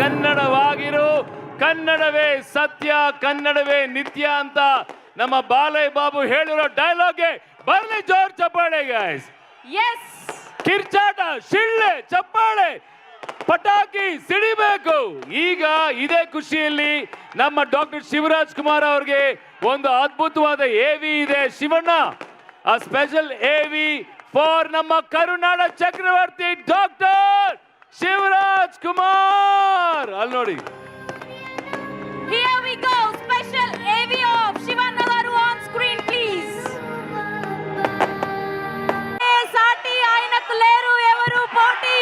ಕನ್ನಡವಾಗಿರು, ಕನ್ನಡವೇ ಸತ್ಯ, ಕನ್ನಡವೇ ನಿತ್ಯ ಅಂತ ನಮ್ಮ ಬಾಲಯ್ಯ ಬಾಬು ಹೇಳಿರೋ ಡೈಲಾಗ್ಗೆ ಬರ್ಲಿ ಜೋರ್ ಚಪ್ಪಾಳೆ ಗೈಸ್. ಎಸ್, ಕಿರ್ಚಾಟ, ಶಿಳ್ಳೆ, ಚಪ್ಪಾಳೆ, ಪಟಾಕಿ ಸಿಡಿಬೇಕು. ಈಗ ಇದೇ ಖುಷಿಯಲ್ಲಿ ನಮ್ಮ ಡಾಕ್ಟರ್ ಶಿವರಾಜ್ ಕುಮಾರ್ ಅವ್ರಿಗೆ ಒಂದು ಅದ್ಭುತವಾದ ಎವಿ ಇದೆ. ಶಿವಣ್ಣ, ಆ ಸ್ಪೆಷಲ್ ಎವಿ ಫಾರ್ ನಮ್ಮ ಕರುನಾಡ ಚಕ್ರವರ್ತಿ ಡಾಕ್ಟರ್ ಶಿವರಾಜ್ ಕುಮಾರ್. ಅಲ್ಲಿ ನೋಡಿ, here we go, special AV of Shivanna garu on screen please. సాటి ఆయనకు లేరు ఎవరు పోటీ.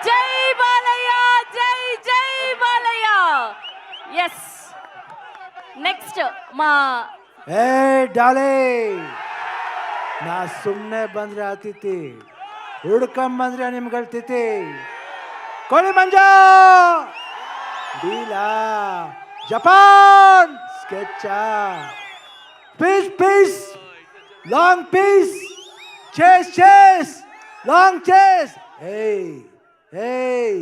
జై బాలయ్య, జై జై బాలయ్య. yes, next మా ಏ ಡಾಲೆ, ನಾ ಸುಮ್ಮನೆ ಬಂದ್ರೆ ಆತಿತಿ, ಹುಡ್ಕೊಂಬಂದ್ರೆ ನಿಮ್ಗಳು ತಿಥಿ. ಕೋಳಿ ಮಂಜ, ಡೀಲಾ, Japan sketch, piece piece, long piece, chase chase, long chase. ಏಯ್ ಏಯ್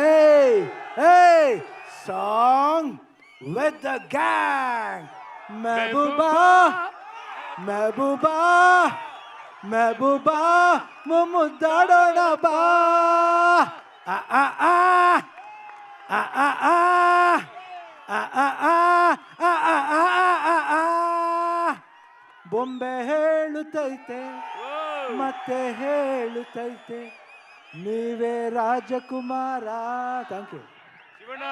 ಏಯ್ ಏಯ್, ಸಾಂಗ್ ವಿತ್ ದ ಗ್ಯಾಂಗ್. ಮೆಹಬೂಬಾ ಮೆಹಬೂಬಾ ಮೆಹಬೂಬಾ, ಮುದ್ದಾಡೋಣ ಬಾ. ಆ ಆ ಆ ಆ ಆ ಆ ಆ ಆ ಆ ಆ ಆ ಆ. ಬೊಂಬೆ ಹೇಳುತ್ತೈತೆ ಮತ್ತೆ ಹೇಳುತ್ತೈತೆ, ನೀವೇ ರಾಜಕುಮಾರ. Thank you. ಶಿವಣ್ಣ,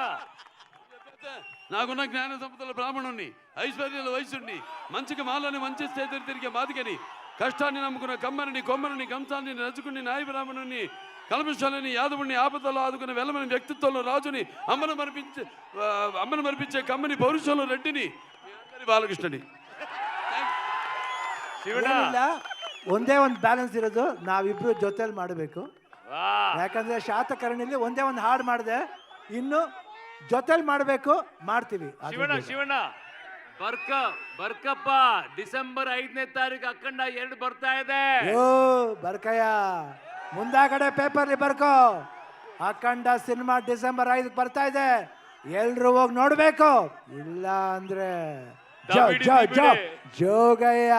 నాకున్న జ్ఞాన సంపదల బ్రాహ్మణుణ్ణి, ఐశ్వర్యాల వయసుణ్ణి, మంచికి మాలని మంచి చేతులు తిరిగే మాదిగని, కష్టాన్ని నమ్ముకున్న కమ్మరిని, కొమ్మరిని, కంసాన్ని నచ్చుకుని, నాయ బ్రాహ్మణుని, కల్మశాలని, యాదవుని, ఆపదలో ఆదుకునే వెలమని వ్యక్తిత్వంలో రాజుని, అమ్మను మరిపించే కమ్మని, పౌరుషంలో రెడ్డిని, బాలకృష్ణని. ಏನಿಲ್ಲ, ಒಂದೇ ಒಂದು ಬ್ಯಾಲೆನ್ಸ್ ಇರೋದು, ನಾವಿಬ್ರು ಜೊತೆಲಿ ಮಾಡಬೇಕು. ಯಾಕಂದ್ರೆ ಶಾತಕರ್ಣಿಲಿ ಒಂದೇ ಒಂದು ಹಾಡು ಮಾಡಿದೆ, ಇನ್ನು ಜೊತೆಲಿ ಮಾಡಬೇಕು, ಮಾಡ್ತೀವಿ. ಶಿವಣ್ಣ ಬರ್ಕಪ್ಪ, ಡಿಸೆಂಬರ್ 5ನೇ ತಾರೀಕು ಅಖಂಡ 2 ಬರ್ತಾ ಇದೆ. ಓ ಬರ್ಕಯ್ಯ, ಮುಂದಾಗಡೆ ಪೇಪರ್ಲಿ ಬರ್ಕೋ, ಅಖಂಡ ಸಿನಿಮಾ ಡಿಸೆಂಬರ್ 5 ಬರ್ತಾ ಇದೆ, ಎಲ್ರು ಹೋಗಿ ನೋಡ್ಬೇಕು. ಇಲ್ಲ ಅಂದ್ರೆ ಜೋಗಯ್ಯ.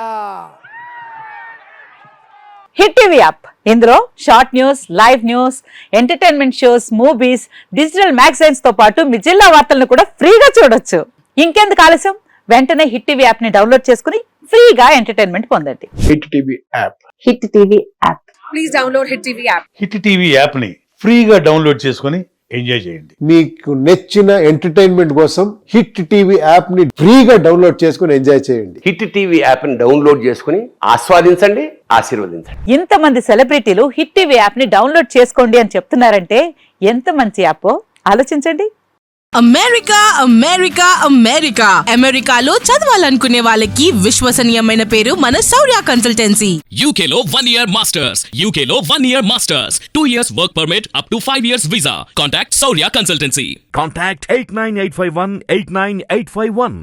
హిట్ టీవీ యాప్, ఇందులో short news, live news, entertainment shows, movies, digital magazines తో పాటు మీ జిల్లా వార్తలను కూడా ఫ్రీగా చూడొచ్చు. ఇంకెందుకు ఆలస్యం, వెంటనే హిట్ టీవీ యాప్ ని డౌన్లోడ్ చేసుకుని ఫ్రీగా ఎంటర్టైన్మెంట్ పొందండి. Hit TV app, hit TV app, please download hit TV app. Hit TV app ని ఫ్రీగా డౌన్లోడ్ చేసుకుని ఎంజాయ్ చేయండి. మీకు నచ్చిన ఎంటర్టైన్మెంట్ కోసం హిట్ టీవీ యాప్ ని ఫ్రీగా డౌన్లోడ్ చేసుకుని ఎంజాయ్ చేయండి. హిట్ టీవీ యాప్ ని డౌన్లోడ్ చేసుకుని ఆస్వాదించండి, ఆశీర్వదించండి. ఇంతమంది సెలబ్రిటీలు హిట్ టీవీ యాప్ ని డౌన్లోడ్ చేసుకోండి అని చెప్తున్నారంటే ఎంత మంచి యాప్ ఆలోచించండి. అమెరికా అమెరికా అమెరికా అమెరికాలో చదవాలనుకునే వాళ్ళకి విశ్వసనీయమైన పేరు మన శౌర్య కన్సల్టెన్సీ. UK లో 1 year masters, UK లో 1 year masters, 2 years work permit up to 5 years visa. Contact Saurya Consultancy. Contact 89851 89851.